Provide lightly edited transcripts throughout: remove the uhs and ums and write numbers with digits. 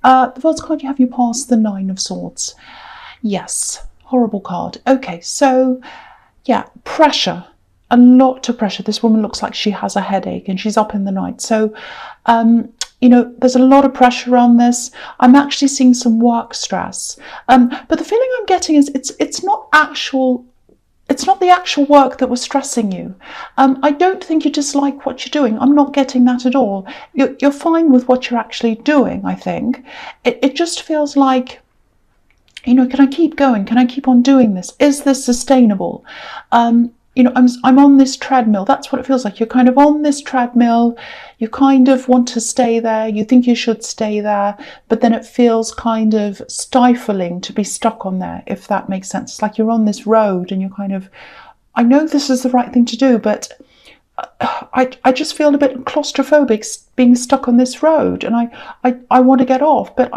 The first card you have, you pass the Nine of Swords. Yes, horrible card. Okay, so yeah, pressure. A lot of pressure. This woman looks like she has a headache and she's up in the night. So, you know, there's a lot of pressure on this. I'm actually seeing some work stress. But the feeling I'm getting is it's not the actual work that was stressing you. I don't think you dislike what you're doing. I'm not getting that at all. You're fine with what you're actually doing, I think. It just feels like, you know, can I keep going? Can I keep on doing this? Is this sustainable? You know, I'm on this treadmill. That's what it feels like. You're kind of on this treadmill. You kind of want to stay there. You think you should stay there, but then it feels kind of stifling to be stuck on there, if that makes sense. It's like you're on this road and you're kind of, I know this is the right thing to do, but I just feel a bit claustrophobic being stuck on this road, and I want to get off, but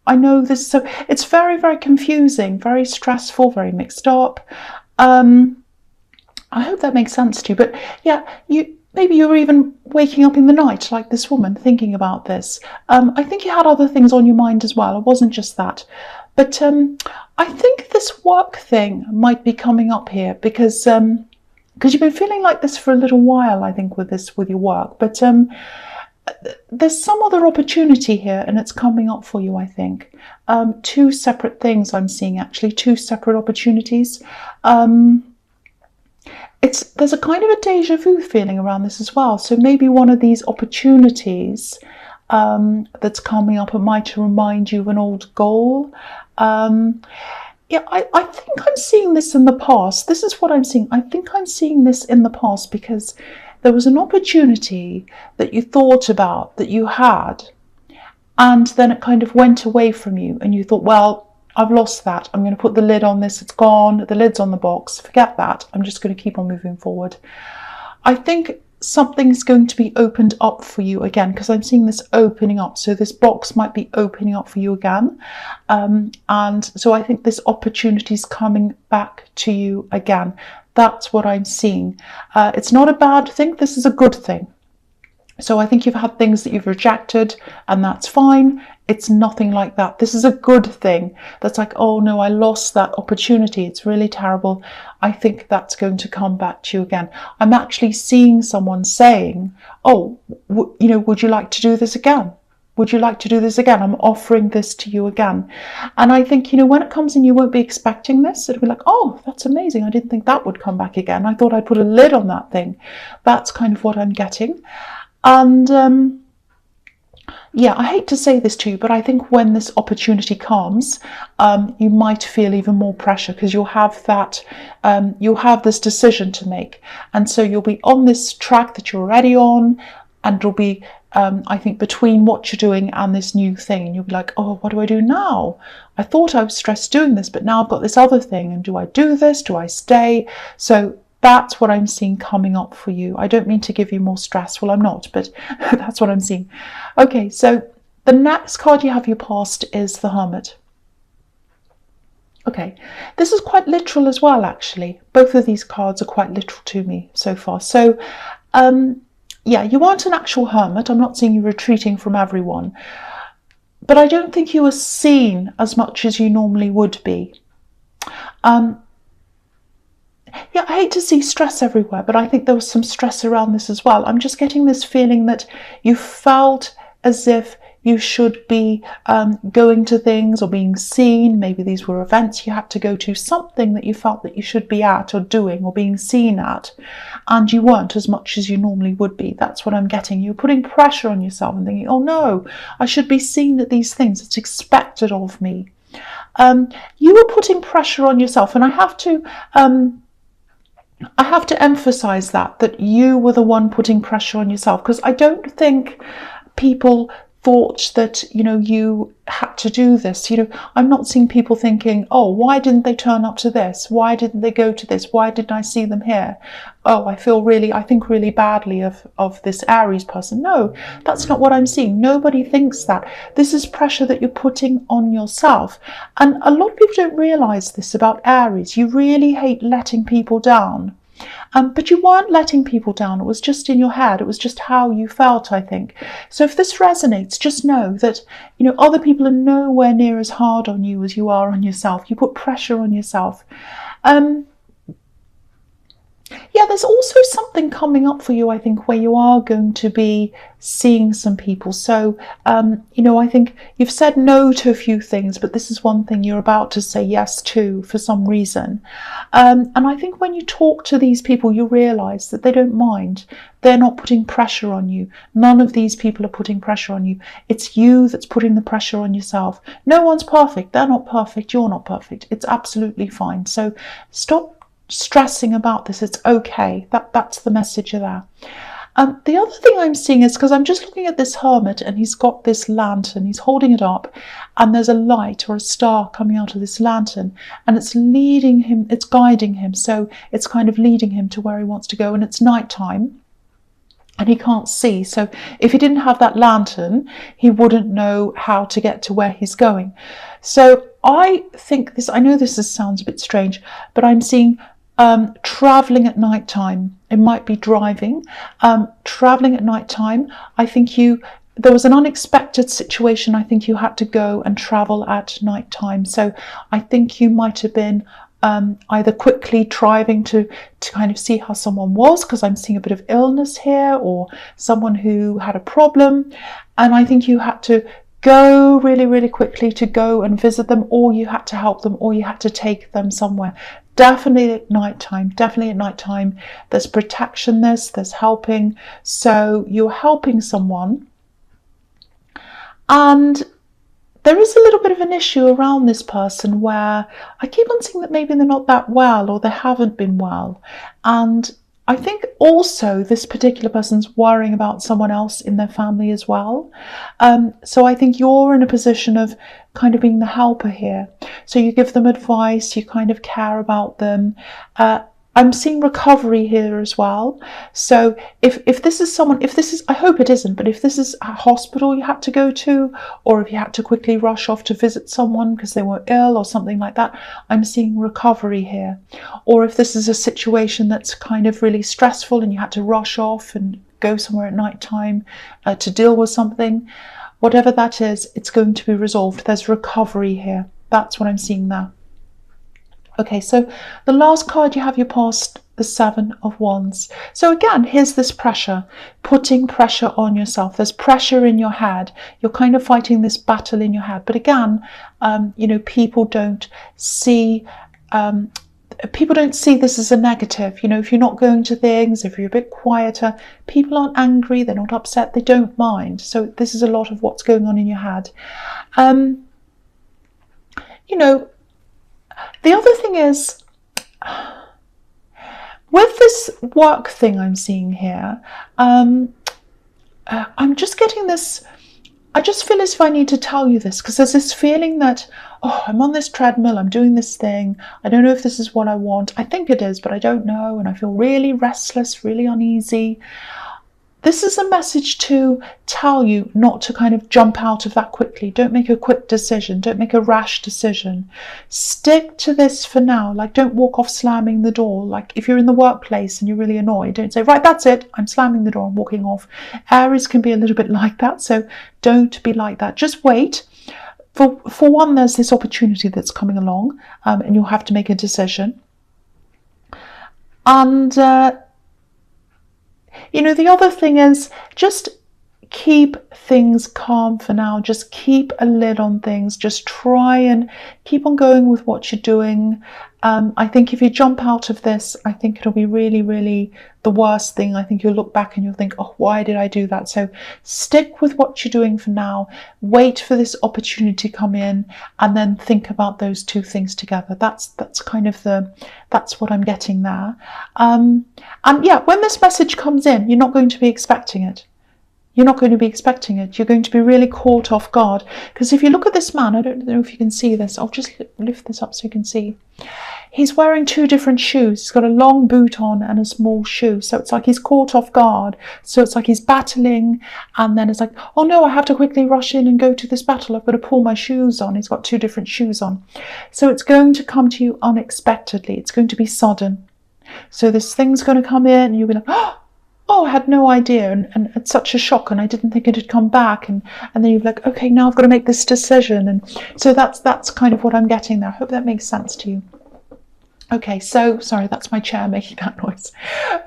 I know this, so it's very, very confusing, very stressful, very mixed up. I hope that makes sense to you. But yeah, maybe you were even waking up in the night like this woman thinking about this. I think you had other things on your mind as well. It wasn't just that. But I think this work thing might be coming up here because you've been feeling like this for a little while, I think, with your work. But there's some other opportunity here and it's coming up for you, I think. Two separate things I'm seeing, actually, two separate opportunities. There's a kind of a deja vu feeling around this as well. So maybe one of these opportunities that's coming up, it might remind you of an old goal. Yeah, I think I'm seeing this in the past. This is what I'm seeing. I think I'm seeing this in the past because there was an opportunity that you thought about, that you had, and then it kind of went away from you and you thought, well, I've lost that. I'm going to put the lid on this. It's gone. The lid's on the box. Forget that. I'm just going to keep on moving forward. I think something's going to be opened up for you again because I'm seeing this opening up. So this box might be opening up for you again. And so I think this opportunity is coming back to you again. That's what I'm seeing. It's not a bad thing. This is a good thing. So I think you've had things that you've rejected and that's fine. It's nothing like that. This is a good thing. That's like, oh no, I lost that opportunity. It's really terrible. I think that's going to come back to you again. I'm actually seeing someone saying, oh, you know, would you like to do this again? Would you like to do this again? I'm offering this to you again. And I think, you know, when it comes in, you won't be expecting this. It'll be like, oh, that's amazing. I didn't think that would come back again. I thought I'd put a lid on that thing. That's kind of what I'm getting. And yeah, I hate to say this to you, but I think when this opportunity comes, you might feel even more pressure because you'll have that, you'll have this decision to make. And so you'll be on this track that you're already on, and it'll be, I think, between what you're doing and this new thing. And you'll be like, oh, what do I do now? I thought I was stressed doing this, but now I've got this other thing. And do I do this? Do I stay? So that's what I'm seeing coming up for you. I don't mean to give you more stress. Well, I'm not, but that's what I'm seeing. Okay, so the next card you have your past is the Hermit. Okay, this is quite literal as well, actually. Both of these cards are quite literal to me so far. So, yeah, you aren't an actual hermit. I'm not seeing you retreating from everyone. But I don't think you are seen as much as you normally would be. Yeah, I hate to see stress everywhere, but I think there was some stress around this as well. I'm just getting this feeling that you felt as if you should be going to things or being seen. Maybe these were events you had to go to, something that you felt that you should be at or doing or being seen at, and you weren't as much as you normally would be. That's what I'm getting. You're putting pressure on yourself and thinking, oh no, I should be seen at these things. It's expected of me. You were putting pressure on yourself, and I have to emphasize that you were the one putting pressure on yourself, because I don't think people thought that, you know, you had to do this. You know, I'm not seeing people thinking, oh, why didn't they turn up to this? Why didn't they go to this? Why didn't I see them here? Oh, I think really badly of this Aries person. No, that's not what I'm seeing. Nobody thinks that. This is pressure that you're putting on yourself. And a lot of people don't realize this about Aries. You really hate letting people down. But you weren't letting people down. It was just in your head. It was just how you felt, I think. So if this resonates, just know that, other people are nowhere near as hard on you as you are on yourself. You put pressure on yourself. Yeah, there's also something coming up for you, I think, where you are going to be seeing some people. So, I think you've said no to a few things, but this is one thing you're about to say yes to for some reason. And I think when you talk to these people, you realise that they don't mind. They're not putting pressure on you. None of these people are putting pressure on you. It's you that's putting the pressure on yourself. No one's perfect. They're not perfect. You're not perfect. It's absolutely fine. So stop stressing about this. It's okay. That's the message there. The other thing I'm seeing is, because I'm just looking at this hermit and he's got this lantern, he's holding it up, and there's a light or a star coming out of this lantern, and it's leading him, it's guiding him, so it's kind of leading him to where he wants to go, and it's nighttime and he can't see. So if he didn't have that lantern, he wouldn't know how to get to where he's going. So I think this, I know this sounds a bit strange, but I'm seeing traveling at night time. It might be driving, traveling at night time. I think there was an unexpected situation. I think you had to go and travel at night time. So I think you might have been either quickly driving to kind of see how someone was, because I'm seeing a bit of illness here, or someone who had a problem. And I think you had to go really, really quickly to go and visit them, or you had to help them, or you had to take them somewhere. Definitely at night time. There's protection, there's helping. So you're helping someone. And there is a little bit of an issue around this person where I keep on seeing that maybe they're not that well, or they haven't been well. And I think also this particular person's worrying about someone else in their family as well. So I think you're in a position of kind of being the helper here. So you give them advice, you kind of care about them. I'm seeing recovery here as well. So if this is, I hope it isn't, but if this is a hospital you had to go to, or if you had to quickly rush off to visit someone because they were ill or something like that, I'm seeing recovery here. Or if this is a situation that's kind of really stressful and you had to rush off and go somewhere at night time to deal with something, whatever that is, it's going to be resolved. There's recovery here. That's what I'm seeing there. Okay, so the last card you have, you passed the Seven of Wands. So again, here's this pressure, putting pressure on yourself. There's pressure in your head. You're kind of fighting this battle in your head. But again, people don't see this as a negative. If you're not going to things, if you're a bit quieter, people aren't angry, they're not upset, they don't mind. So this is a lot of what's going on in your head. The other thing is, with this work thing I'm seeing here, I'm just getting this, I just feel as if I need to tell you this, because there's this feeling that, I'm on this treadmill, I'm doing this thing, I don't know if this is what I want. I think it is, but I don't know, and I feel really restless, really uneasy. This is a message to tell you not to kind of jump out of that quickly. Don't make a quick decision. Don't make a rash decision. Stick to this for now. Like, don't walk off slamming the door. Like, if you're in the workplace and you're really annoyed, don't say, right, that's it, I'm slamming the door and walking off. Aries can be a little bit like that, so don't be like that. Just wait. For one, there's this opportunity that's coming along, and you'll have to make a decision. And the other thing is, just keep things calm for now. Just keep a lid on things. Just try and keep on going with what you're doing. I think if you jump out of this, I think it'll be really, really the worst thing. I think you'll look back and you'll think, why did I do that? So stick with what you're doing for now. Wait for this opportunity to come in, and then think about those two things together. That's kind of that's what I'm getting there. And yeah, when this message comes in, you're not going to be expecting it. You're not going to be expecting it. You're going to be really caught off guard. Because if you look at this man, I don't know if you can see this. I'll just lift this up so you can see. He's wearing two different shoes. He's got a long boot on and a small shoe. So it's like he's caught off guard. So it's like he's battling. And then it's like, oh no, I have to quickly rush in and go to this battle. I've got to pull my shoes on. He's got two different shoes on. So it's going to come to you unexpectedly. It's going to be sudden. So this thing's going to come in and you'll be like, oh, I had no idea, and it's such a shock, and I didn't think it had come back, and then you're like, okay, now I've got to make this decision. And so that's kind of what I'm getting there. I hope that makes sense to you. Okay, so, sorry, that's my chair making that noise.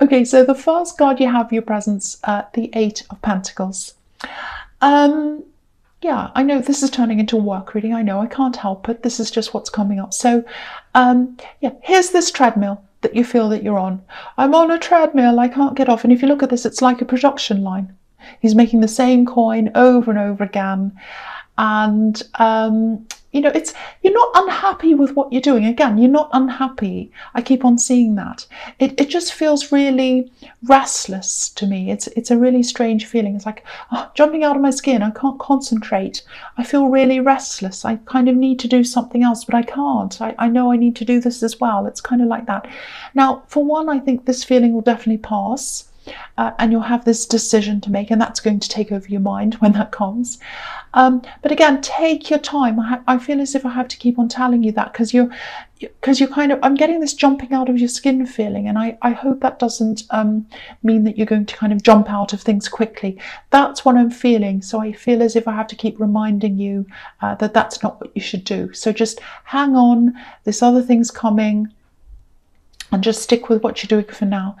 Okay, so the first card you have your presence, the Eight of Pentacles. Yeah, I know this is turning into a work reading. I know, I can't help it. This is just what's coming up. So, yeah, here's this treadmill that you feel that you're on. I'm on a treadmill, I can't get off. And if you look at this, it's like a production line. He's making the same coin over and over again. And, you know, you're not unhappy with what you're doing. Again, you're not unhappy. I keep on seeing that. It just feels really restless to me. It's a really strange feeling. It's like jumping out of my skin. I can't concentrate. I feel really restless. I kind of need to do something else, but I can't. I know I need to do this as well. It's kind of like that. Now, for one, I think this feeling will definitely pass. And you'll have this decision to make, and that's going to take over your mind when that comes. But again, take your time. I feel as if I have to keep on telling you that because you're kind of, I'm getting this jumping out of your skin feeling, and I hope that doesn't mean that you're going to kind of jump out of things quickly. That's what I'm feeling. So I feel as if I have to keep reminding you that that's not what you should do. So just hang on. This other thing's coming, and just stick with what you're doing for now.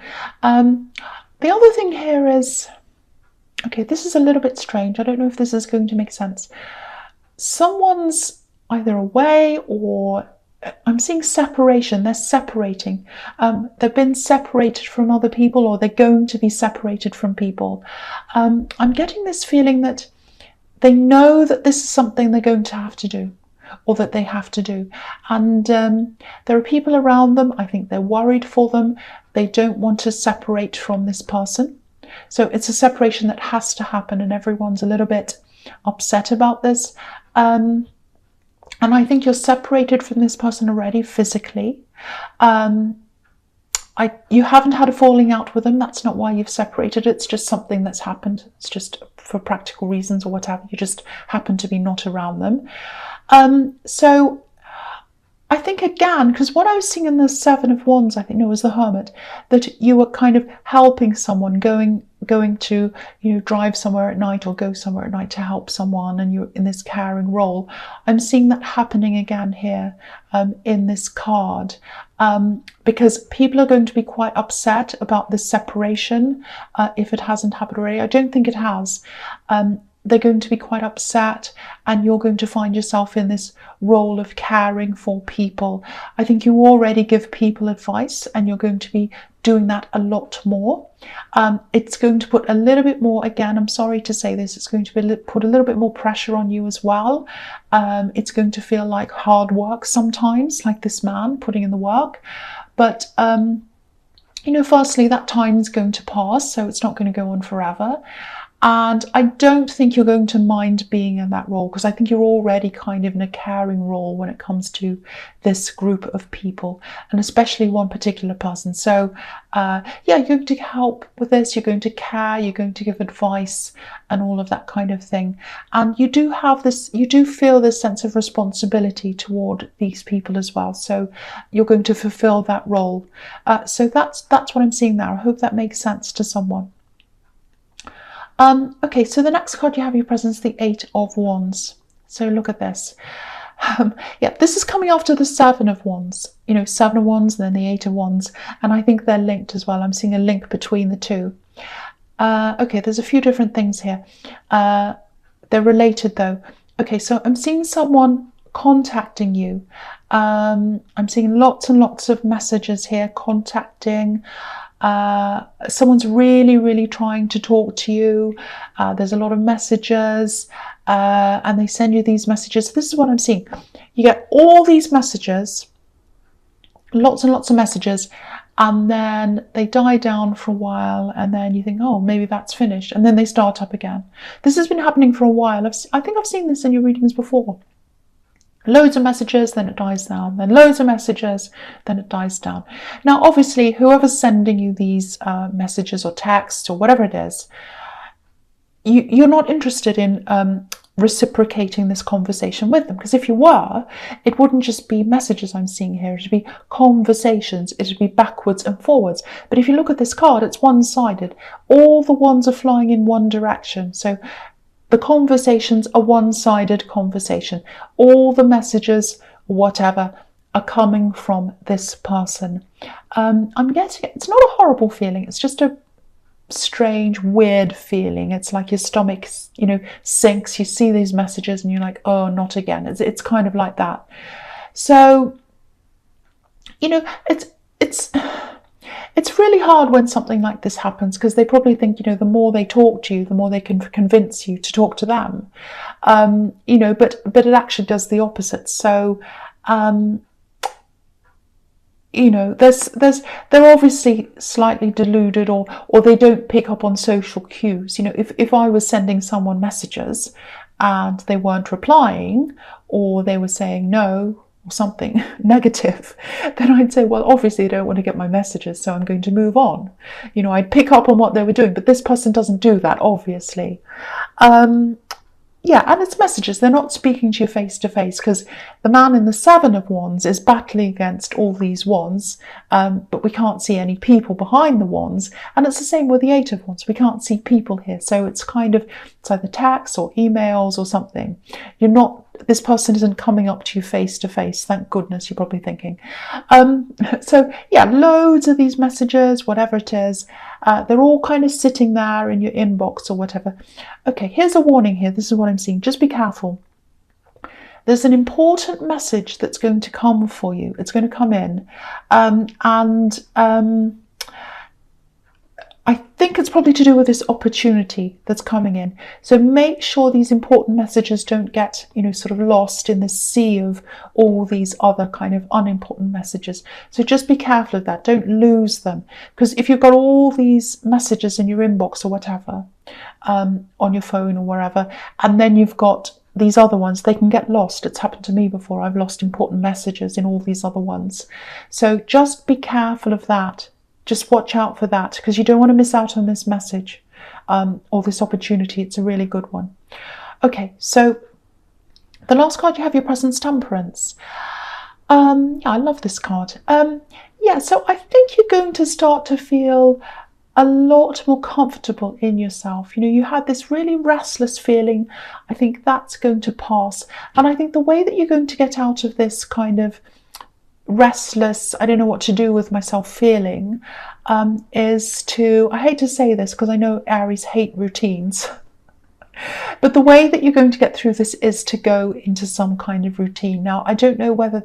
The other thing here is, okay, this is a little bit strange. I don't know if this is going to make sense. Someone's either away, or I'm seeing separation. They're separating. They've been separated from other people, or they're going to be separated from people. I'm getting this feeling that they know that this is something they're going to have to do, or that they have to do. And there are people around them. I think they're worried for them. They don't want to separate from this person. So it's a separation that has to happen, and everyone's a little bit upset about this. And I think you're separated from this person already physically. You haven't had a falling out with them. That's not why you've separated. It's just something that's happened. It's just for practical reasons or whatever. You just happen to be not around them. So I think again, because what I was seeing in the Seven of Wands, I think it was the Hermit, that you were kind of helping someone, going to, you know, drive somewhere at night or go somewhere at night to help someone, and you're in this caring role. I'm seeing that happening again here in this card, because people are going to be quite upset about this separation if it hasn't happened already. I don't think it has. They're going to be quite upset, and you're going to find yourself in this role of caring for people. I think you already give people advice, and you're going to be doing that a lot more. It's going to put a little bit more, again, I'm sorry to say this, it's going to put a little bit more pressure on you as well. It's going to feel like hard work sometimes, like this man putting in the work. But, you know, firstly, that time is going to pass, so it's not going to go on forever. And I don't think you're going to mind being in that role, because I think you're already kind of in a caring role when it comes to this group of people, and especially one particular person. So yeah, you're going to help with this, you're going to care, you're going to give advice and all of that kind of thing. And you do have this, you do feel this sense of responsibility toward these people as well. So you're going to fulfill that role. So that's what I'm seeing there. I hope that makes sense to someone. Okay, so the next card you have your presence, the Eight of Wands. So look at this. Yeah, this is coming after the Seven of Wands. You know, Seven of Wands and then the Eight of Wands. And I think they're linked as well. I'm seeing a link between the two. Okay, there's a few different things here. They're related though. Okay, so I'm seeing someone contacting you. I'm seeing lots and lots of messages here, contacting. Someone's really trying to talk to you. There's a lot of messages, and they send you these messages. This is what I'm seeing. You get all these messages, lots and lots of messages, and then they die down for a while, and then you think, oh, maybe that's finished, and then they start up again. This has been happening for a while. I think I've seen this in your readings before. Loads of messages, then it dies down, then loads of messages, then it dies down. Now, obviously, whoever's sending you these messages or texts or whatever it is, you're not interested in reciprocating this conversation with them. Because if you were, it wouldn't just be messages I'm seeing here, it'd be conversations, it'd be backwards and forwards. But if you look at this card, it's one-sided. All the wands are flying in one direction. So the conversations are one-sided conversation. All the messages, whatever, are coming from this person. I'm getting, it's not a horrible feeling, it's just a strange, weird feeling. It's like your stomach, sinks. You see these messages and you're like, oh, not again. It's kind of like that. So, it's really hard when something like this happens, because they probably think, the more they talk to you, the more they can convince you to talk to them. But it actually does the opposite. So, they're obviously slightly deluded, or they don't pick up on social cues. If I was sending someone messages and they weren't replying, or they were saying no or something negative, then I'd say, well, obviously they don't want to get my messages, so I'm going to move on. I'd pick up on what they were doing, but this person doesn't do that, obviously. Yeah, and it's messages. They're not speaking to you face to face, because the man in the Seven of Wands is battling against all these wands, but we can't see any people behind the wands. And it's the same with the Eight of Wands. We can't see people here. So it's either text or emails or something. This person isn't coming up to you face to face. Thank goodness, you're probably thinking. So yeah, loads of these messages, whatever it is. They're all kind of sitting there in your inbox or whatever. Okay, here's a warning here. This is what I'm seeing. Just be careful. There's an important message that's going to come for you. It's going to come in. I think it's probably to do with this opportunity that's coming in. So make sure these important messages don't get, sort of lost in the sea of all these other kind of unimportant messages. So just be careful of that. Don't lose them. Because if you've got all these messages in your inbox or whatever, on your phone or wherever, and then you've got these other ones, they can get lost. It's happened to me before. I've lost important messages in all these other ones. So just be careful of that. Just watch out for that, because you don't want to miss out on this message or this opportunity. It's a really good one. Okay, so the last card you have, your presence, Temperance. Yeah, I love this card. Yeah, so I think you're going to start to feel a lot more comfortable in yourself. You had this really restless feeling. I think that's going to pass. And I think the way that you're going to get out of this kind of restless, I don't know what to do with myself feeling, is to, I hate to say this because I know Aries hate routines, but the way that you're going to get through this is to go into some kind of routine. Now, I don't know whether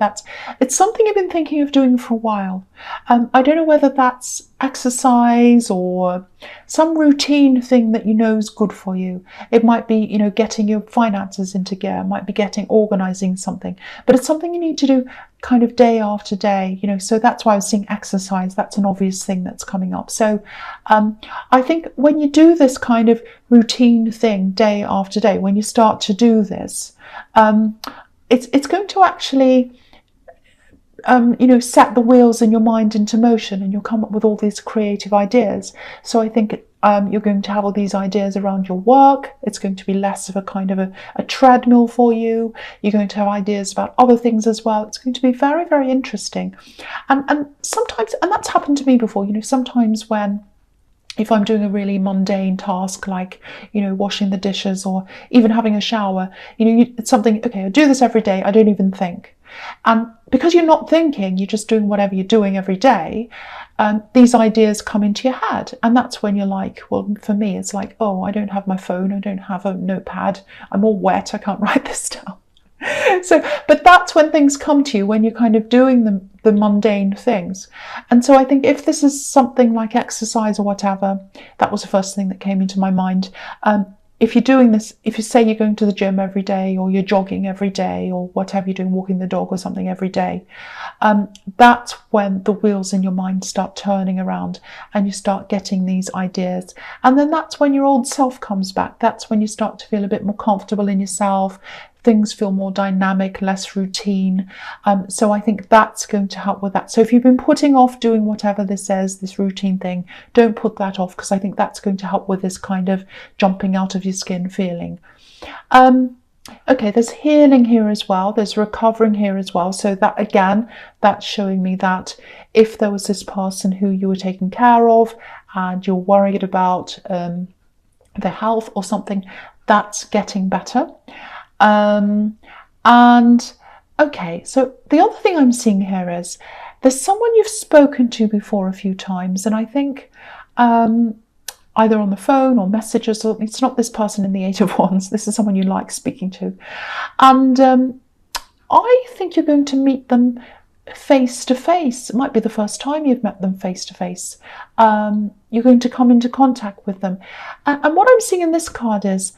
it's something you've been thinking of doing for a while. I don't know whether that's exercise or some routine thing that is good for you. It might be, getting your finances into gear. It might be organizing something, but it's something you need to do kind of day after day, so that's why I was saying exercise. That's an obvious thing that's coming up. So I think when you do this kind of routine thing day after day, when you start to do this, it's going to actually set the wheels in your mind into motion, and you'll come up with all these creative ideas. So I think you're going to have all these ideas around your work. It's going to be less of a kind of a treadmill for you. You're going to have ideas about other things as well. It's going to be very, very interesting. And sometimes, and that's happened to me before, sometimes if I'm doing a really mundane task like, washing the dishes or even having a shower, it's something, okay, I do this every day. I don't even think. And because you're not thinking, you're just doing whatever you're doing every day, these ideas come into your head. And that's when you're like, well, for me, it's like, oh, I don't have my phone. I don't have a notepad. I'm all wet. I can't write this down. But that's when things come to you, when you're kind of doing the mundane things. And so I think if this is something like exercise or whatever, that was the first thing that came into my mind. If you're doing this, if you say you're going to the gym every day, or you're jogging every day, or whatever you're doing, walking the dog or something every day, that's when the wheels in your mind start turning around and you start getting these ideas. And then that's when your old self comes back. That's when you start to feel a bit more comfortable in yourself. Things feel more dynamic, less routine. So I think that's going to help with that. So if you've been putting off doing whatever this is, this routine thing, don't put that off, because I think that's going to help with this kind of jumping out of your skin feeling. Okay, there's healing here as well. There's recovering here as well. So that, again, that's showing me that if there was this person who you were taking care of and you're worried about their health or something, that's getting better. And okay, so the other thing I'm seeing here is there's someone you've spoken to before a few times, and I think either on the phone or messages, or it's not this person in the Eight of Wands, this is someone you like speaking to. And I think you're going to meet them face to face. It might be the first time you've met them face to face. You're going to come into contact with them. And what I'm seeing in this card is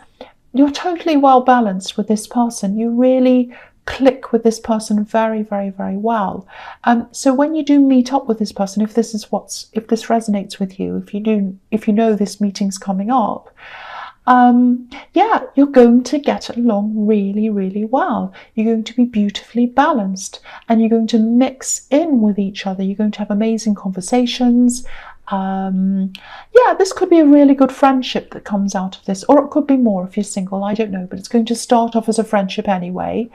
you're totally well balanced with this person. You really click with this person very, very, very well. So when you do meet up with this person, if this resonates with you, if you know this meeting's coming up, yeah, you're going to get along really, really well. You're going to be beautifully balanced and you're going to mix in with each other. You're going to have amazing conversations. Yeah, this could be a really good friendship that comes out of this, or it could be more if you're single, I don't know, but it's going to start off as a friendship anyway.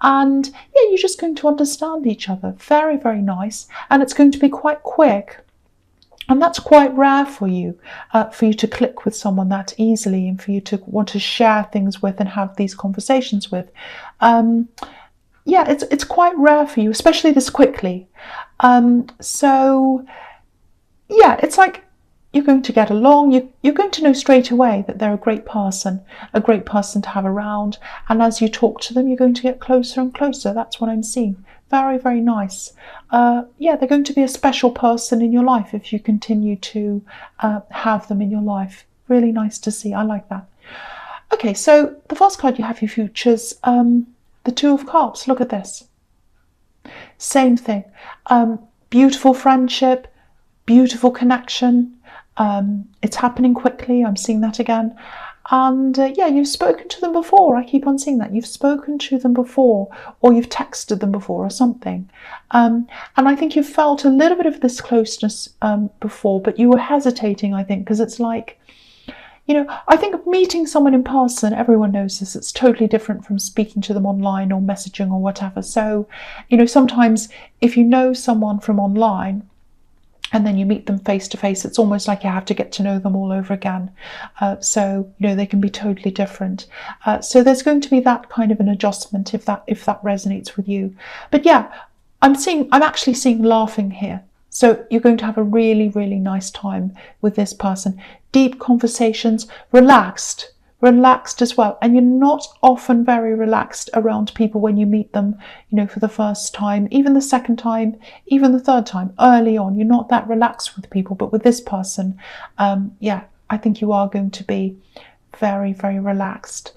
And yeah, you're just going to understand each other. Very, very nice. And it's going to be quite quick. And that's quite rare for you to click with someone that easily and for you to want to share things with and have these conversations with. Yeah, it's quite rare for you, especially this quickly. So yeah, it's like you're going to get along. You're going to know straight away that they're a great person to have around. And as you talk to them, you're going to get closer and closer. That's what I'm seeing. Very, very nice. Yeah, they're going to be a special person in your life if you continue to have them in your life. Really nice to see. I like that. Okay, so the first card you have your futures, the Two of Cups. Look at this. Same thing. Beautiful friendship, beautiful connection. It's happening quickly. I'm seeing that again. And yeah, you've spoken to them before. I keep on seeing that. You've spoken to them before, or you've texted them before or something. And I think you've felt a little bit of this closeness before, but you were hesitating, I think, because it's like, you know, I think meeting someone in person, everyone knows this, it's totally different from speaking to them online or messaging or whatever. So, you know, sometimes if you know someone from online, and then you meet them face to face, it's almost like you have to get to know them all over again. So, you know, they can be totally different. So there's going to be that kind of an adjustment if that resonates with you. But yeah, I'm actually seeing laughing here. So you're going to have a really, really nice time with this person. Deep conversations, relaxed as well. And you're not often very relaxed around people when you meet them, you know, for the first time, even the second time, even the third time. Early on, you're not that relaxed with people, but with this person, yeah, I think you are going to be very, very relaxed.